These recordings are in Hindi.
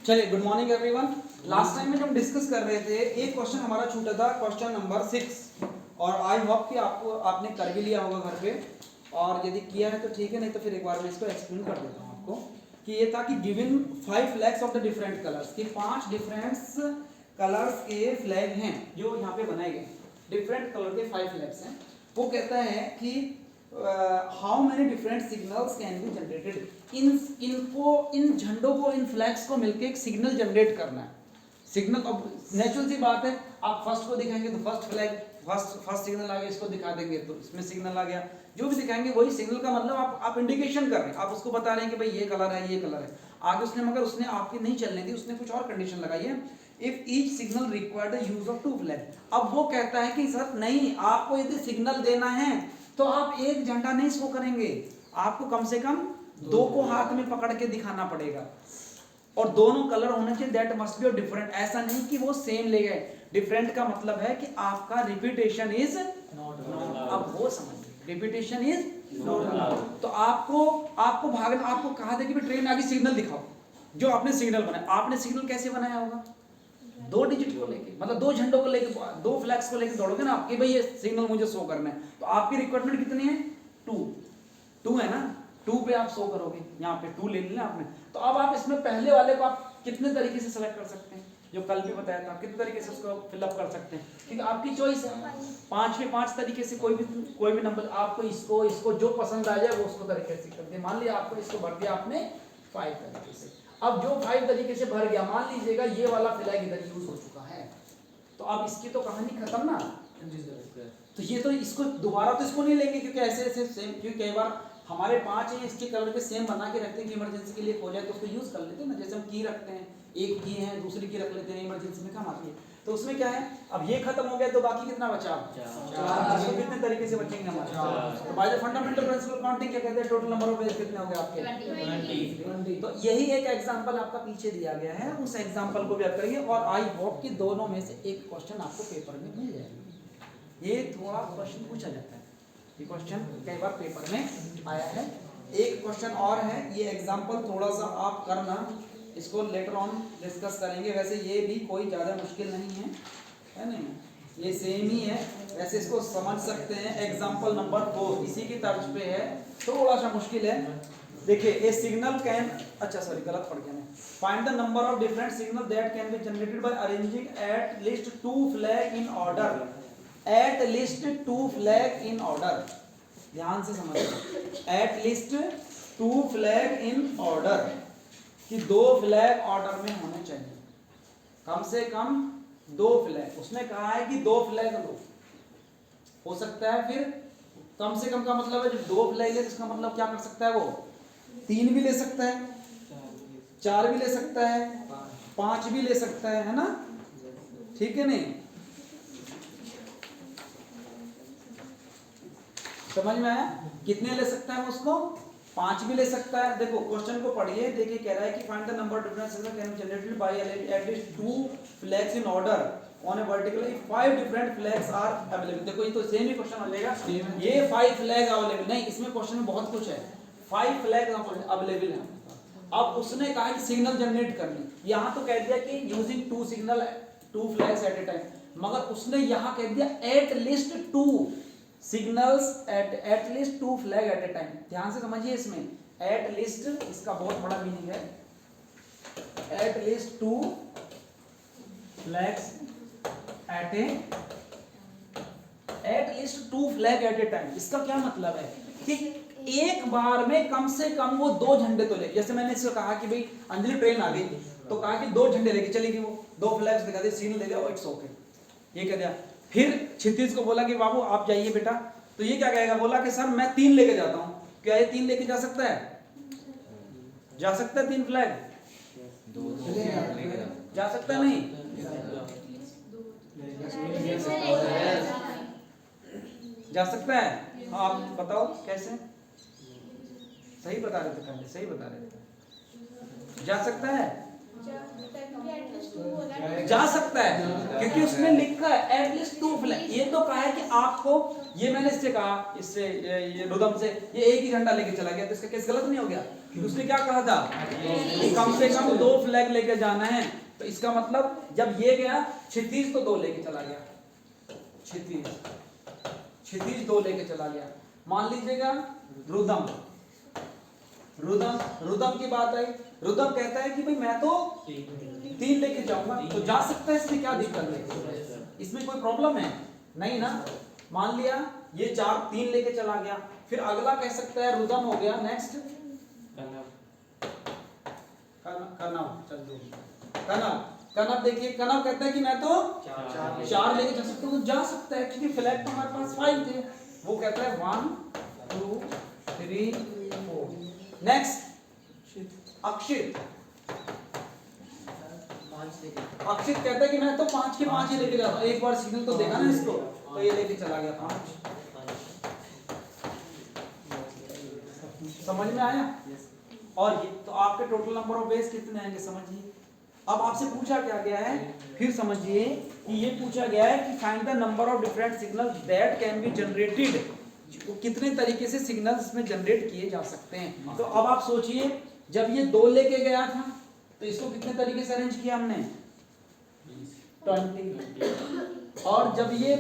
चलिए, good morning everyone. Last time में हम डिस्कस कर रहे थे, एक क्वेश्चन हमारा छूटा था, क्वेश्चन नंबर 6, और आई होप कि आपने कर भी लिया होगा घर पे, और यदि किया है तो ठीक है, नहीं तो फिर एक बार मैं इसको एक्सप्लेन कर देता हूँ आपको। कि ये था कि given 5 flags of the different colours, कि 5 डिफरेंट कलर्स के फ्लैग हैं जो यहाँ पे बनाए गए, डिफरेंट कलर के 5 फ्लैग्स हैं। वो कहता है कि how many different signals can be generated, इन झंडों को, इन फ्लैग्स को मिलके एक सिग्नल जनरेट करना है। सिग्नल, अब नेचुरल सी बात है, आप फर्स्ट को दिखाएंगे तो फर्स्ट फ्लैग, फर्स्ट सिग्नल आ गया, इसको दिखा देंगे तो इसमें सिग्नल आ गया। जो भी दिखाएंगे वही सिग्नल का मतलब आप इंडिकेशन कर रहे हैं, आप उसको बता रहे हैं कि भाई ये कलर है, ये कलर है। आगे उसने, मगर उसने आपकी नहीं चलने दी, उसने कुछ और कंडीशन लगाई है, if each signal required the use of 2 flag. अब वो कहता है कि सर नहीं, आपको यदि सिग्नल देना है तो आप एक झंडा नहीं शो करेंगे, आपको कम से कम 2 को हाथ में पकड़ के दिखाना पड़ेगा, और दोनों कलर होने चाहिए, दैट मस्ट बी डिफरेंट। ऐसा नहीं कि वो सेम ले गए, डिफरेंट का मतलब है कि आपका रिपीटेशन इज नॉट। अब वो समझिए, रिपीटेशन इज नॉट। तो आपको भागना, आपको कहा था कि ट्रेन आगे सिग्नल दिखाओ, जो आपने सिग्नल बनाया, आपने सिग्नल कैसे बनाया होगा? 2 डिजिट को लेके, मतलब 2 झंडों को लेके, 2 फ्लैग्स को लेके दौड़ोगे ना आपके, भाई ये सिग्नल मुझे शो करना है, तो आपकी रिक्वायरमेंट कितनी है? 2 है ना, 2 पे आप शो करोगे, यहाँ पे 2 ले लेना आपने। तो अब आप इसमें पहले वाले को आप कितने तरीके से सेलेक्ट कर सकते हैं, जो कल भी बताया था, कितने तरीके से उसको फिलअप कर सकते हैं, क्योंकि आपकी चॉइस है। 5 में 5 तरीके से कोई भी नंबर, आपको इसको जो पसंद आ जाए वो उसको तरीके से कर दिया। मान लिया आपको इसको भर दिया आपने 5 तरीके से, अब जो 5 तरीके से भर गया, मान लीजिएगा ये वाला फ्लैग इधर यूज हो चुका है, तो अब इसकी तो कहानी खत्म ना। तो ये तो इसको दोबारा तो इसको नहीं लेंगे, क्योंकि ऐसे सेम, क्योंकि कई बार हमारे 5 हैं, इसके कलर पे सेम बना के रखते हैं कि इमरजेंसी के लिए खो जाए तो उसको यूज कर लेते हैं ना। जैसे हम की रखते हैं, एक की है, दूसरी की रख लेते हैं, इमरजेंसी में काम आती है। तो उसमें क्या है, अब ये खत्म हो गया तो बाकी कितना बचा? 4। तो कितने तरीके से बचेंगे हमारे? तो by the fundamental principle counting क्या कहते हैं, टोटल नंबर ऑफ वेज कितने हो गए आपके? 20। तो यही एक एग्जांपल आपका पीछे दिया गया है, उस एग्जांपल को भी आप करिए, और आई होप कि दोनों में से एक क्वेश्चन आपको पेपर में मिल जाएगा। ये थोड़ा क्वेश्चन पूछा जाता है, ये क्वेश्चन कई बार पेपर में आया है। एक क्वेश्चन और है, ये एग्जांपल थोड़ा सा आप करना, इसको लेटर ऑन डिस्कस करेंगे। वैसे ये भी कोई ज़्यादा मुश्किल नहीं है नहीं, ये सेम ही है, वैसे इसको समझ सकते हैं। एग्जांपल नंबर 2 इसी की तर्ज पे है, थोड़ा सा मुश्किल है। देखिए, ए सिग्नल कैन, अच्छा सॉरी गलत पढ़ गया मैं। Find the number of different signal that can be generated bye arranging eight least 2 flag in order, eight least 2 flag in order. ध्यान से समझिए, eight least 2 flag in order, कि 2 फ्लैग ऑर्डर में होने चाहिए, कम से कम 2 फ्लैग। उसने कहा है कि 2 फ्लैग लो, हो सकता है फिर कम से कम का मतलब है, जब 2 फ्लैग है इसका मतलब क्या कर सकता है वो? 3 भी ले सकता है, 4 भी ले सकता है, 5 भी ले सकता है ना? ठीक है, नहीं समझ में आया? कितने ले सकता है उसको? 5 भी ले सकता है। देखो क्वेश्चन को पढ़िए, देखिए कह रहा है कि find the number of different signal can be generated by at least 2 flags in order on a vertical if 5 different flags are available. देखो ये तो सेम ही क्वेश्चन हो जाएगा, ये 5 फ्लैग अवेलेबल नहीं, इसमें क्वेश्चन में बहुत कुछ है। 5 फ्लैग अवेलेबल है, अब उसने कहा कि सिग्नल जनरेट करनी, यहाँ तो कह दिया कि using 2 signal 2 flags at a time, मगर उसने यहाँ कह दिया at least 2 signals at least 2 flag at a time. ध्यान से समझिए, इसमें एट लीस्ट इसका बहुत बड़ा मीनिंग है, at least 2 flags at least 2 flag at a time. इसका क्या मतलब है कि एक बार में कम से कम वो 2 झंडे तो ले। जैसे मैंने इसको कहा कि भाई अंजलि ट्रेन आ गई, तो कहा कि 2 झंडे लेके चलेगी, वो 2 फ्लैग्स दिखा दे, सिग्नल दे दिया, इट्स ओके, ये कह दिया। फिर क्षितिज को बोला कि बाबू आप जाइए बेटा, तो ये क्या कहेगा? बोला कि सर मैं 3 लेके जाता हूं। क्या ये 3 लेके जा सकता है? जा सकता है 3 फ्लैग? जा सकता है नहीं? जा सकता है? हाँ, आप बताओ कैसे? सही बता रहे थे पहले, सही बता रहे थे, जा सकता है। जा सकता है क्योंकि उसमें लिखा है एटलीस्ट 2 फ्लैग। ये तो कहा है कि आपको, ये मैंने इससे कहा, इससे ये रुदम से ये एक ही झंडा लेके चला गया, तो इसका केस गलत नहीं हो गया? उसने क्या कहा था कि कम से कम 2 फ्लैग लेके जाना है। तो इसका मतलब जब ये गया क्षितिज तो 2 लेके चला गया, क्षितिज 2 लेके चला गया। मान लीजिएगा रुदम की बात आई, रुदम कहता है कि भाई मैं तो 3 लेके जाऊंगा, तो जा सकता है, इसमें क्या दिक्कत है? इसमें कोई प्रॉब्लम है नहीं ना? मान लिया ये 3 लेके चला गया, फिर अगला कह सकता है रुदम हो गया, नेक्स्ट कनव देखिए, कनव कहता है कि मैं तो 4 लेके जा सकता हूँ, तो जा सकता है क्योंकि फ्लैग तो हमारे पास 5 थे। वो कहता है 1 2 3 4। नेक्स्ट अक्षित कहता है कि मैं तो 5 के 5 ही लेके जाता हूँ, एक बार सिग्नल तो देखा ना इसको, तो ये लेके चला गया 5। समझ में आया? और ये तो आपके टोटल नंबर ऑफ वेज कितने आएंगे समझिए। अब आपसे पूछा क्या गया है, फिर समझिए कि ये पूछा गया है कि find the number of different signal that can be generated, कितने तरीके से सिग्नल्स में जनरेट किए जा सकते हैं। तो अब आप सोचिए, जब ये 2 लेके गया था तो इसको कितने तरीके से अरेंज किया हमने? 20। और जब ये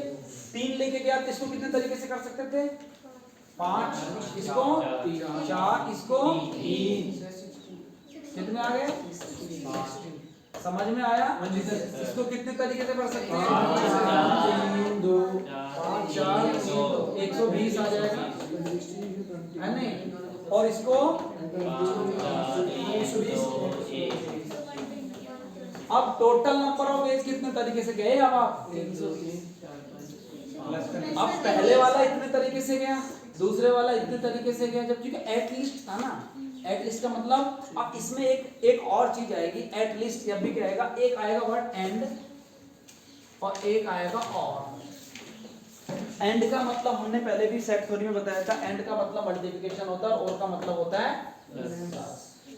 3 लेके गया तो इसको कितने तरीके से कर सकते थे? 5, इसको 4, इसको 3, कितने आ गए? समझ में आया? इसको कितने तरीके से कर सकते हैं? 3 2 5 4 120 आ जाएगा, है नहीं? और इसको अब टोटल नंबर ऑफ वेज कितने तरीके से गए? अब आप अब पहले वाला इतने तरीके से गया, दूसरे वाला इतने तरीके से गया, जब क्योंकि एटलीस्ट था ना, एटलीस्ट का मतलब अब इसमें एक और चीज आएगी, एटलीस्ट जब भी क्या आएगा, एक आएगा वर्ड एंड और एक आएगा और। एंड का मतलब हमने पहले भी सेट थ्योरी में बताया था, एंड का मतलब मल्टीप्लिकेशन होता है और का मतलब होता है।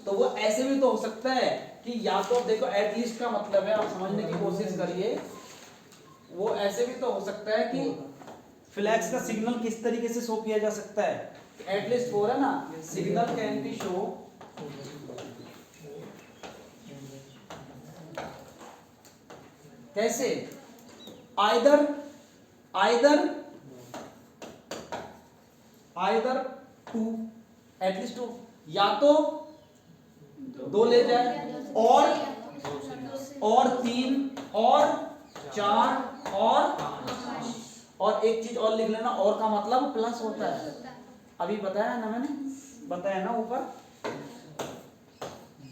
तो वो ऐसे भी तो हो सकता है कि या तो देखो एटलीस्ट का मतलब है, आप समझने की कोशिश करिए, वो ऐसे भी तो हो सकता है कि फ्लैग्स का सिग्नल किस तरीके से शो किया जा सकता है। एटलीस्ट 4 है ना, सिग्नल कैन बी शो कैसे? आइदर 2, एटलीस्ट 2, या तो 2 ले जाए और 3 और 4 और एक चीज और लिख लेना, और का मतलब प्लस होता है। अभी बताया ना, मैंने बताया ना ऊपर,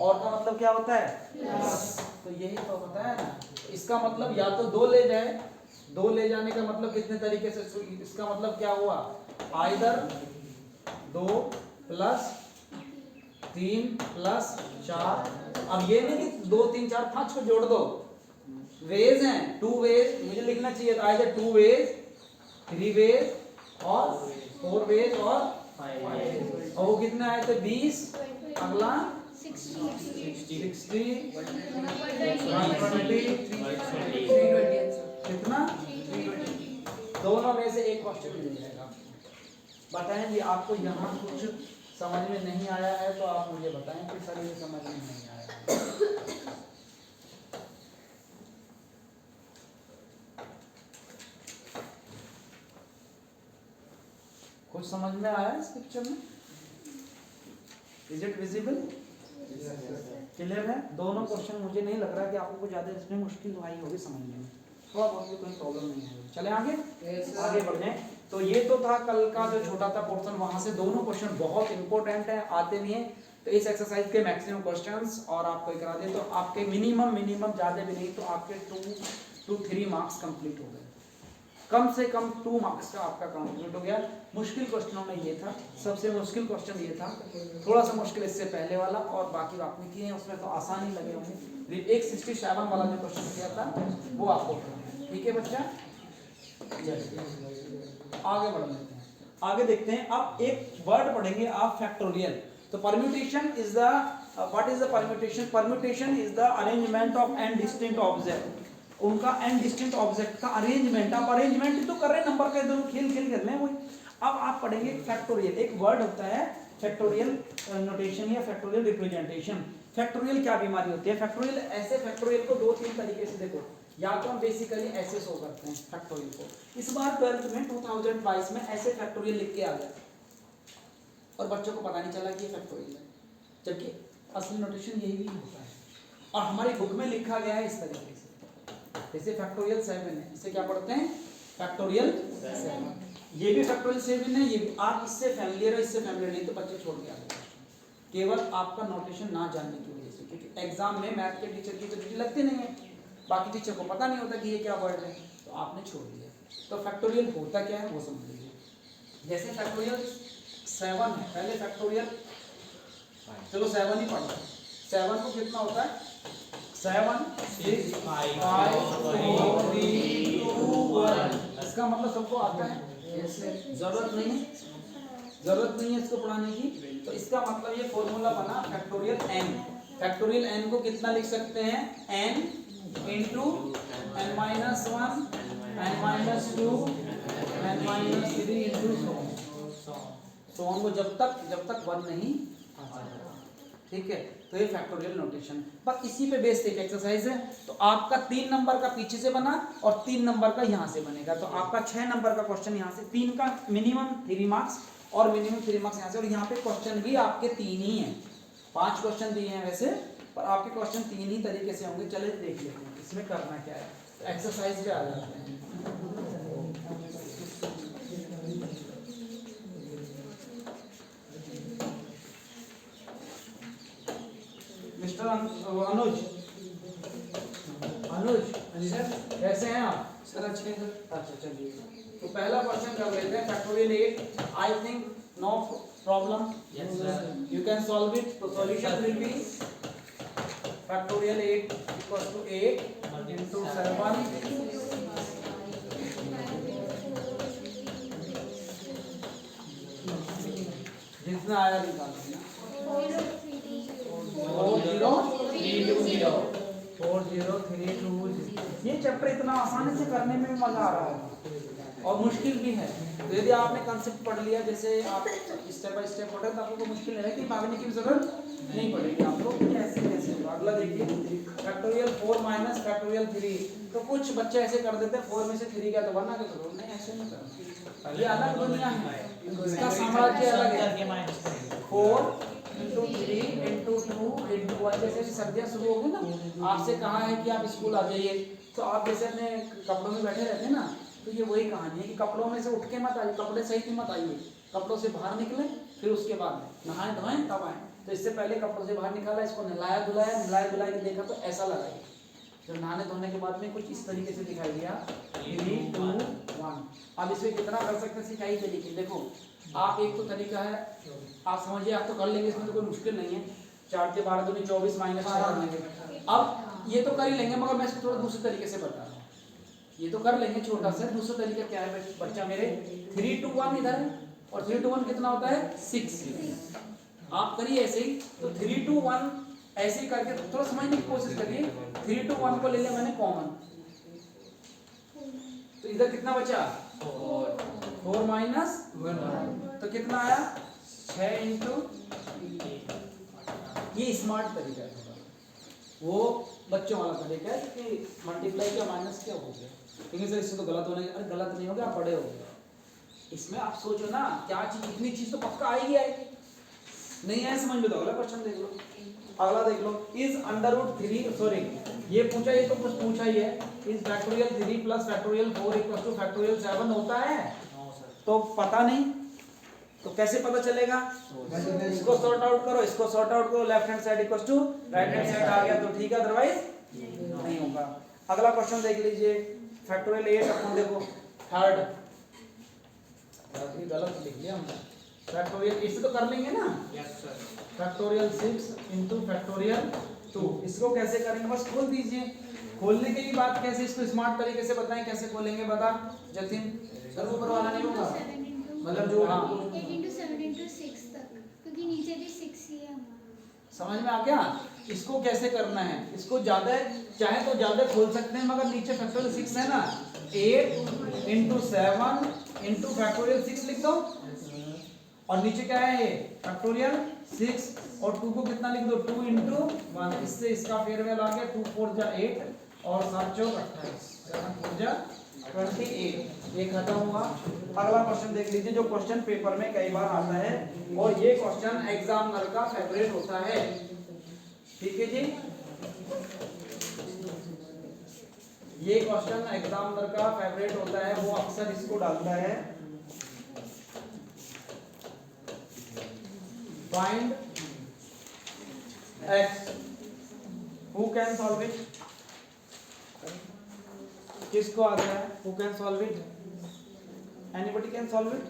और का मतलब क्या होता है? प्लस। तो यही तो बताया ना, इसका मतलब या तो 2 ले जाए, 2 ले जाने का मतलब कितने तरीके से, इसका मतलब क्या हुआ? Either 2 plus 3 plus 4। अब ये नहीं कि 2 3 4 5 को जोड़ दो, वेज हैं, 2 वेज मुझे लिखना चाहिए था, आइदर 2 वेज 3 वेज और 4 वेज और 5 वेज। और वो कितने आए थे? 20, अगला 60 कितना? दोनों में से एक क्वेश्चन मिल जाएगा। बताएं जी, आपको यहाँ कुछ समझ में नहीं आया है तो आप मुझे बताएं कि सर ये समझ में नहीं आया। कुछ समझ में आया इस पिक्चर में? Is it visible? क्लियर है? दोनों क्वेश्चन मुझे नहीं लग रहा कि आपको कुछ ज्यादा इसमें मुश्किल आई होगी समझने में, थोड़ा बहुत भी कोई प्रॉब्लम नहीं है। चले आगे बढ़ जाएं। तो ये तो था कल का जो छोटा सा पोर्शन, वहां से दोनों क्वेश्चन बहुत इंपॉर्टेंट है, आते भी हैं। तो इस एक्सरसाइज के मैक्सिमम क्वेश्चंस और आपको करा दे तो आपके मिनिमम ज्यादा भी नहीं तो आपके 2 to 3 मार्क्स कंप्लीट हो गए, कम से कम 2 मार्क्स का आपका कंप्लीट हो गया। मुश्किल क्वेश्चनों में ये था, सबसे मुश्किल क्वेश्चन ये था, थोड़ा सा मुश्किल इससे पहले वाला, और बाकी आपने किए हैं उसमें तो आसान ही लगे होंगे। 167 वाला जो क्वेश्चन किया था वो आपको, ठीक है बच्चा? आगे बढ़ लेते हैं, आगे देखते हैं। अब एक वर्ड पढ़ेंगे आप, फैक्टोरियल। तो permutation is the what is the permutation? Permutation is the arrangement of n distinct object. उनका एन डिस्टिंक्ट ऑब्जेक्ट का अरेंजमेंट। आप अरेंजमेंट तो कर रहे हैं, नंबर का इधर खेल खेल कर रहे हैं वही। अब आप पढ़ेंगे फैक्टोरियल, एक वर्ड होता है फैक्टोरियल नोटेशन या फैक्टोरियल रिप्रेजेंटेशन। फैक्टोरियल क्या बीमारी होती है? फैक्टोरियल ऐसे, फैक्टोरियल को दो तीन तरीके से देखो, या तो हम बेसिकली ऐसे शो करते हैं फैक्टोरियल को। इस बार 12th में 2022 में ऐसे फैक्टोरियल लिख के आ गया और बच्चों को पता नहीं चला कि ये फैक्टोरियल है, जबकि असली नोटेशन यही भी होता है। और हमारी बुक में लिखा गया है इस तरीके से, जैसे फैक्टोरियल 7 है, इसे क्या पढ़ते हैं? फैक्टोरियल 7। ये भी फैक्टोरियल 7 है, ये भी। आप इससे फैमिलियर हो, इससे फैमिलियर नहीं तो बच्चे छोड़ के आ गए, केवल आपका नोटेशन ना जानने की वजह से। क्योंकि एग्जाम में मैथ के टीचर की तो ड्यूटी लगती नहीं है, बाकी टीचर को पता नहीं होता कि ये क्या वर्ड है, तो आपने छोड़ दिया। तो फैक्टोरियल होता क्या है वो समझ लीजिए। जैसे फैक्टोरियल 7 है, पहले फैक्टोरियल, चलो 7 ही पढ़ो। 7 को कितना होता है? 7 6 5 4 3 2 1। इसका मतलब सबको आता है? जरूरत नहीं है इसको पढ़ाने की। तो इसका मतलब ये फॉर्मूला बना फैक्टोरियल n। फैक्टोरियल n को कितना लिख सकते हैं? n into n minus 1 n minus 2 n minus 3 into so on को जब तक 1 नहीं आ जाएगा। ठीक है, तो ये फैक्टोरियल नोटेशन। बस इसी पे बेस्ड एक एक्सरसाइज है। तो आपका 3 नंबर का पीछे से बना और 3 नंबर का यहाँ से बनेगा। तो आपका 6 नंबर का क्वेश्चन यहाँ से, 3 का मिनिमम 3 मार्क्स और मिनिमम 3 मार्क्स यहाँ से। और यहाँ पे क्वेश्चन भी आपके 3 ही हैं, 5 क्वेश्चन दिए हैं वैसे, पर आपके क्वेश्चन 3 ही तरीके से होंगे। चले देख लेते हैं इसमें करना क्या है। तो एक्सरसाइज पे आ जाते हैं। मिस्टर अनुज कैसे हैं आप? सर अच्छे हैं सर। अच्छा चलिए, तो पहला क्वेश्चन कर लेते हैं। Factorial 8, I think no problem, you can solve it. तो solution will be factorial 8 equals to 8 into 7 जितना आया निकाल देना। 40320। ये चैप्टर इतना आसानी से करने में मजा आ रहा है और मुश्किल भी है। तो यदि आपने कंसेप्ट पढ़ लिया, जैसे आप स्टेप बाय स्टेप पढ़े, तो आपको मुश्किल है कि भागने की जरूरत नहीं पड़ेगी आपको। कैसे कैसे होगा अगला देखिए। Factorial 4 minus factorial 3। तो कुछ बच्चे ऐसे कर देते हैं 4 में से 3 क्या तो वरना क्या करो, नहीं ऐसे नहीं करना। ये अलग दुनिया है, इसका साम्राज्य अलग है। 4 इंटू 3 इंटू 2 इंटू 1। जैसे सर्दियाँ शुरू होगी ना, आपसे कहा है कि आप स्कूल आ जाइए, तो आप जैसे अपने कपड़ों में बैठे रहते हैं ना, तो ये वही कहानी है कि कपड़ों में से उठ के मत आइए, कपड़े सही मत आइए, कपड़ों से बाहर निकले, फिर उसके बाद नहाए धोएं तब आए। तो इससे पहले कपड़ों से बाहर निकाला, इसको नहलाया धुलाया के देखा तो ऐसा लगा। जब नहाने धोने के बाद में कुछ इस तरीके से दिखाई दिया 3 2 1। अब इसमें कितना कर सकते हैं सिखाई तरीके। देखो आप, एक तो तरीका है, आप समझिए, आप तो कर लेंगे, इसमें तो कोई मुश्किल नहीं है। 4 के 12 दूनी 24 माइनस कर लेंगे। अब ये तो कर ही लेंगे, मगर मैं इसको थोड़ा दूसरे तरीके से बता रहा हूँ। ये तो कर लेंगे छोटा सा, दूसरा तरीका क्या है बच्चा मेरे? 3 2 1 इधर है और 3 2 1 कितना होता है? 6। आप करिए ऐसे ही। तो 3 2 1 ऐसे ही करके थोड़ा समझने की कोशिश करिए। 3 2 1 को ले लिया मैंने कॉमन, तो इधर कितना बचा? 4 माइनस 1, तो कितना आया? 6 इंटू। ये स्मार्ट तरीका है, वो बच्चों वाला तरीका है कि मल्टीप्लाई क्या माइनस क्या हो गया। लेकिन सर इससे तो गलत होने, अरे गलत नहीं हो गया, आप बड़े हो गए। इसमें आप सोचो ना, क्या चीज, इतनी चीज तो पक्का आएगी। नहीं है समझ में तो अगला क्वेश्चन देख लो, अगला देख लो। इज अंडररूट 3, सॉरी ये पूछा, ये तो कुछ पूछा ही है। Is factorial 3 plus factorial 4 equal two factorial 7 होता है? तो पता नहीं, तो कैसे पता चलेगा? इसको सॉर्ट आउट करो, इसको सॉर्ट आउट करो, left hand side equal to right hand side आ गया तो ठीक है, अदरवाइज नहीं होगा। अगला क्वेश्चन देख लीजिए। फैक्टोरियल 8 अपन देखो थर्ड, गलत लिख लिया हमने। फैक्टोरियल इससे तो कर लेंगे ना? Yes sir. Factorial 6 into factorial 2। इसको कैसे करेंगे? बस खोल दीजिए। खोलने की बात कैसे, इसको स्मार्ट तरीके से बताएं कैसे खोलेंगे, बता जतिन। सर ऊपर वाला नहीं होगा, मतलब जो 8 into 7 into 6 तक, क्योंकि नीचे भी 6 ही है हमारा। समझ में आ गया? इसको कैसे करना है, इसको ज्यादा चाहे तो ज्यादा खोल सकते हैं, मगर नीचे फैक्टोरियल 6 है ना, 8 इंटू 7 इंटू फैक्टोरियल 6 लिख दो, और नीचे क्या है ये फैक्टोरियल 6, और 2 को कितना लिख दो 2 इंटू 1, इससे इसका फेयरवेल आ गया 2 4 जा 8 और 7 चौक 28, 7 4 जा 28, ये खत्म हुआ। अगला क्वेश्चन देख लीजिए जो क्वेश्चन पेपर में कई बार आता है, और ये क्वेश्चन एग्जामिनर का फेवरेट होता है, ठीक है जी। ये क्वेश्चन एग्जामिनर का फेवरेट होता है, वो अक्सर इसको डालता है, find x, who can solve it, किसको आता है, who can solve it, anybody can solve it,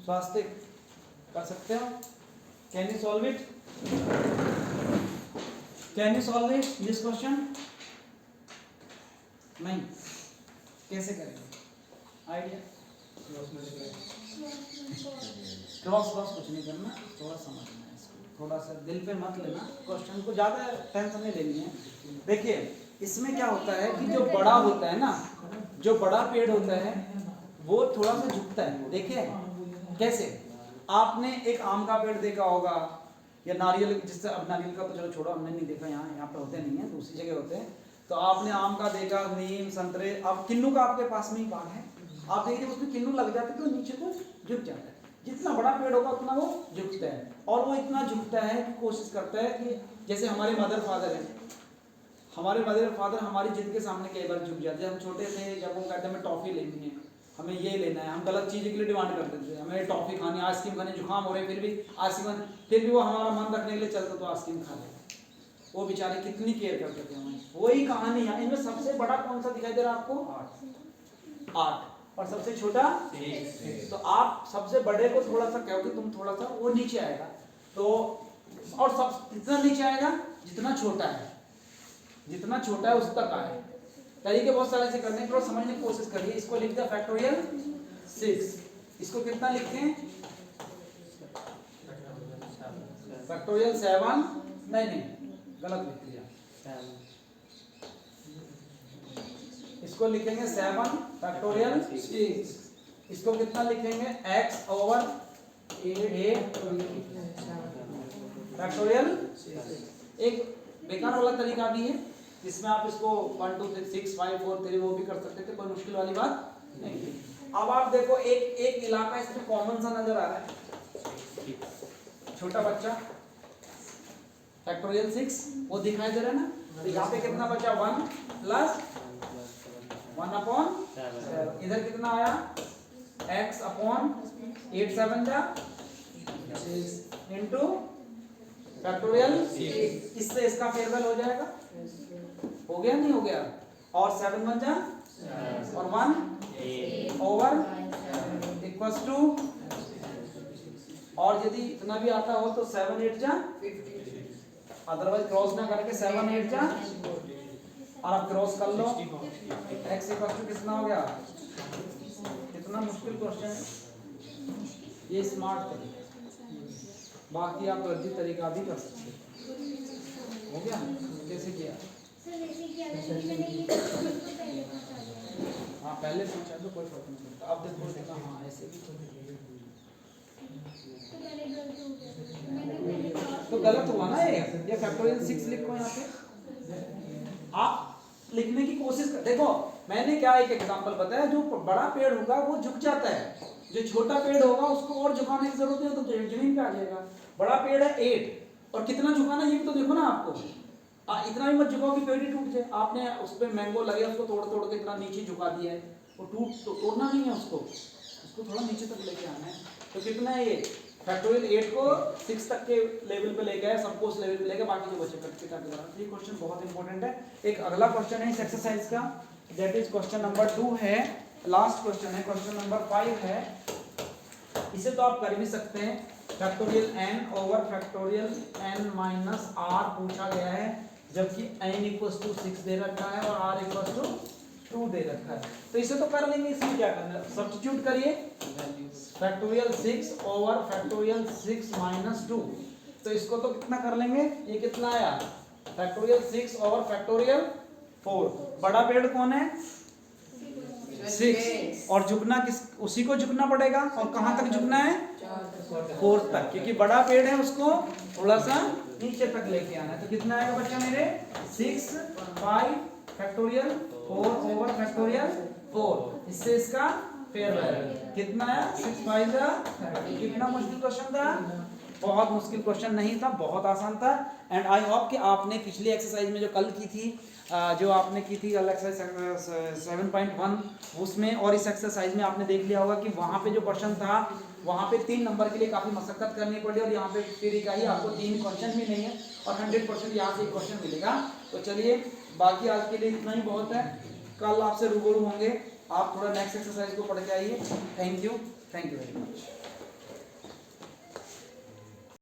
Swastik कर सकते हो, can you solve it, can you solve it this question, नहीं, कैसे करेंगे, आइडिया, क्रॉस कुछ नहीं करना, थोड़ा समझना है इसको, थोड़ा सा दिल पे मत लेना, क्वेश्चन को ज्यादा टेंशन नहीं लेनी है। देखिए इसमें क्या होता है कि जो बड़ा होता है ना, जो बड़ा पेड़ होता है वो थोड़ा सा झुकता है, देखिए कैसे, आपने एक आम का पेड़ देखा होगा या नारियल, जिससे अब नारियल का तो चलो छोड़ो, हमने नहीं देखा, यहाँ पे होते नहीं है, दूसरी जगह होते हैं, तो आपने आम का देखा, नीम, संतरे, अब किन्नू का आपके पास में ही बाग है, आप देखिए उसमें किन्नू लग जाते तो नीचे को झुक जाता है, जितना बड़ा पेड़ होगा उतना वो झुकता है, और वो इतना झुकता है कि कोशिश करता है कि जैसे हमारे मदर फादर हैं, हमारे मदर फादर हमारी जिद के सामने कई बार झुक जाते हैं। हम छोटे थे जब वो कहते हैं हमें टॉफी लेनी है, हमें ये लेना है, हम गलत चीज़ के लिए डिमांड करते थे, हमें टॉफी खानी, आइसक्रीम खानी, जुकाम हो रहे फिर भी आइसक्रीम, फिर भी वो हमारा मन रखने के लिए चलता तो आइसक्रीम खा लेगा, वो बेचारे कितनी केयर करते थे हमें। वही कहानी है, इनमें सबसे बड़ा कौन सा दिखाई दे रहा है आपको, 8, और सबसे छोटा 6, तो आप सबसे बड़े को थोड़ा सा कहो कि तुम थोड़ा सा वो नीचे आएगा, तो और सब जितना नीचे आएगा जितना छोटा है, जितना छोटा है उस तक आए, तरीके बहुत सारे से करने के, समझने की कोशिश करिए। इसको लिख दिया फैक्टोरियल 6, इसको कितना लिखते हैं फैक्टोरियल 7, नहीं गलत लिख दिया, इसको लिखेंगे 7 फैक्टोरियल 6, इसको कितना लिखेंगे x ओवर 8 फैक्टोरियल 6। एक बेकार वाला तरीका भी है जिसमें आप इसको 1 2 3 6 5 4 3 वो भी कर सकते थे, कोई मुश्किल वाली बात नहीं। अब आप देखो एक इलाका इसमें कॉमन सा नजर आ रहा है, छोटा बच्चा फैक्टोरियल 6 वो दिखाई दे रहा है ना, तो यहाँ पे कितना बचा 1 प्लस 1 अपॉन 7, इधर कितना आया x अपॉन 8 7 जा इंटू फैक्टोरियल 6, इससे इसका फेयरवेल हो जाएगा, हो गया नहीं हो गया, और 7 बन जा और 1 ओवर इक्वल्स टू, और यदि इतना भी आता हो तो 7 8 जा अदरवाइज क्रॉस ना करके 7 8 जा, और आप क्रॉस कर लो, x इक्वल टू कितना हो गया, कितना मुश्किल क्वेश्चन है ये, स्मार्ट तरीका, बाकी आप गलती तरीका भी कर सकते हो गया, कैसे किया, हाँ पहले पूछा तो कोई फर्क नहीं पड़ता, अब देखो देखा हाँ ऐसे भी तो गलत हुआ ना ये फैक्टोरियल 6 लिखो यहाँ पे, आप लिखने की कोशिश कर, देखो मैंने क्या एक एग्जांपल बताया, जो बड़ा पेड़ होगा वो झुक जाता है, जो छोटा पेड़ होगा उसको और झुकाने की जरूरत नहीं, तो जमीन पे आ जाएगा। बड़ा पेड़ है 8, और कितना झुकाना ये भी तो देखो ना आपको, इतना भी मत झुकाओ कि पेड़ ही टूट जाए, आपने उस पर मैंगो लगे उसको तोड़ के इतना नीचे झुका दिया है, वो तोड़ना नहीं है उसको थोड़ा नीचे तक लेके आना है, तो कितना है ये फैक्टोरियल 8 को 6 तक के लेवल पे ले गए, सबको उस लेवल पे ले गए, बाकी जो बचे कट के काट दे। ये क्वेश्चन बहुत इंपॉर्टेंट है। एक अगला क्वेश्चन है इस एक्सरसाइज का, दैट इज क्वेश्चन नंबर 2 है, लास्ट क्वेश्चन है, क्वेश्चन नंबर 5 है। इसे तो आप कर भी सकते हैं, factorial n over factorial n minus r पूछा गया है, जबकि n इक्वल्स टू 6 दे रखा है और r इक्वल्स टू 2 दे रखा है, तो इसे तो कर लेंगे। इसमें क्या करना है, सब्स्टिट्यूट करिए, फैक्टोरियल 6 ओवर फैक्टोरियल 6 माइनस 2, तो इसको तो कितना कर लेंगे, ये कितना आया फैक्टोरियल 6 ओवर फैक्टोरियल 4। बड़ा पेड़ कौन है 6, और झुकना किस, उसी को झुकना पड़ेगा, और कहां तक झुकना है 4 तक, क्योंकि बड़ा पेड़ है उसको थोड़ा सा नीचे तक लेके आना है। तो कितना आएगा बच्चा मेरे 6 5 फैक्टोरियल 4 ओवर फैक्टोरियल 4, इससे इसका फेयरवेल कितना है 6 5 जा। कितना मुश्किल क्वेश्चन था, बहुत मुश्किल क्वेश्चन नहीं था, बहुत आसान था। एंड आई होप कि आपने पिछली एक्सरसाइज में जो कल की थी, जो आपने की थी एक्सरसाइज 7.1 उसमें, और इस एक्सरसाइज में आपने देख लिया होगा कि वहाँ पे जो क्वेश्चन था वहाँ पे 3 नंबर के लिए काफ़ी मशक्कत करनी पड़ी, और यहाँ पे फिर का ही आपको 3 क्वेश्चन भी नहीं है, और 100% यहाँ से एक क्वेश्चन मिलेगा। तो चलिए बाकी आज के लिए इतना ही बहुत है, कल आपसे रूबरू होंगे, आप थोड़ा नेक्स्ट एक्सरसाइज को पढ़ के आइए। Thank you very much.